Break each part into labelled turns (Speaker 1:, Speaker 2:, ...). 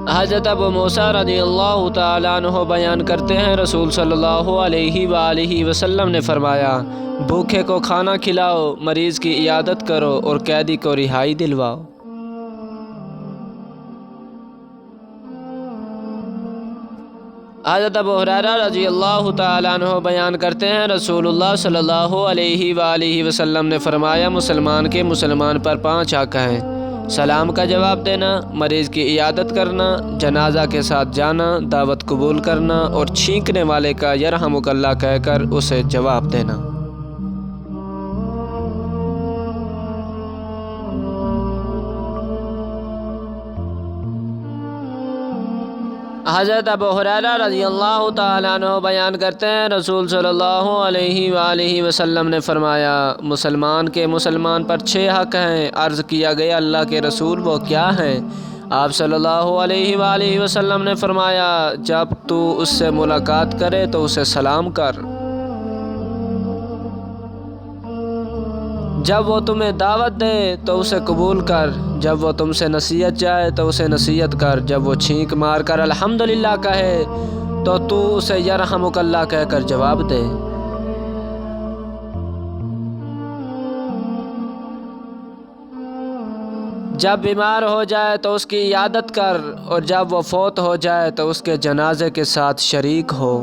Speaker 1: حضرت ابو موسیٰ رضی اللہ تعالیٰ عنہ بیان کرتے ہیں، رسول صلی اللہ علیہ وآلہ وسلم نے فرمایا، بھوکے کو کھانا کھلاؤ، مریض کی عیادت کرو اور قیدی کو رہائی دلواؤ۔ حضرت ابو ہریرہ رضی اللہ تعالیٰ عنہ بیان کرتے ہیں، رسول اللہ صلی اللہ علیہ وآلہ وسلم نے فرمایا، مسلمان کے مسلمان پر 5 حق ہیں: سلام کا جواب دینا، مریض کی عیادت کرنا، جنازہ کے ساتھ جانا، دعوت قبول کرنا اور چھینکنے والے کا یرحمک اللہ کہہ کر اسے جواب دینا۔ حضرت ابو ہریرہ رضی اللہ تعالیٰ عنہ بیان کرتے ہیں، رسول صلی اللہ علیہ وآلہ وسلم نے فرمایا، مسلمان کے مسلمان پر 6 حق ہیں۔ عرض کیا گیا، اللہ کے رسول وہ کیا ہیں؟ آپ صلی اللہ علیہ وآلہ وسلم نے فرمایا، جب تو اس سے ملاقات کرے تو اسے سلام کر، جب وہ تمہیں دعوت دے تو اسے قبول کر، جب وہ تم سے نصیحت چاہے تو اسے نصیحت کر، جب وہ چھینک مار کر الحمدللہ کہے تو اسے یرحمک اللہ کہہ کر جواب دے۔ جب بیمار ہو جائے تو اس کی عیادت کر، اور جب وہ فوت ہو جائے تو اس کے جنازے کے ساتھ شریک ہو۔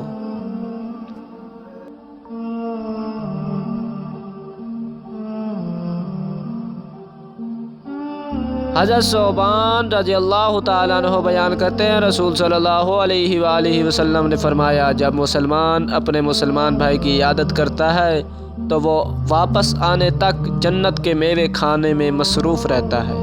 Speaker 1: حضرت ثوبان رضی اللہ تعالیٰ عنہ بیان کرتے ہیں، رسول صلی اللہ علیہ وآلہ وسلم نے فرمایا، جب مسلمان اپنے مسلمان بھائی کی عیادت کرتا ہے تو وہ واپس آنے تک جنت کے میوے کھانے میں مصروف رہتا ہے۔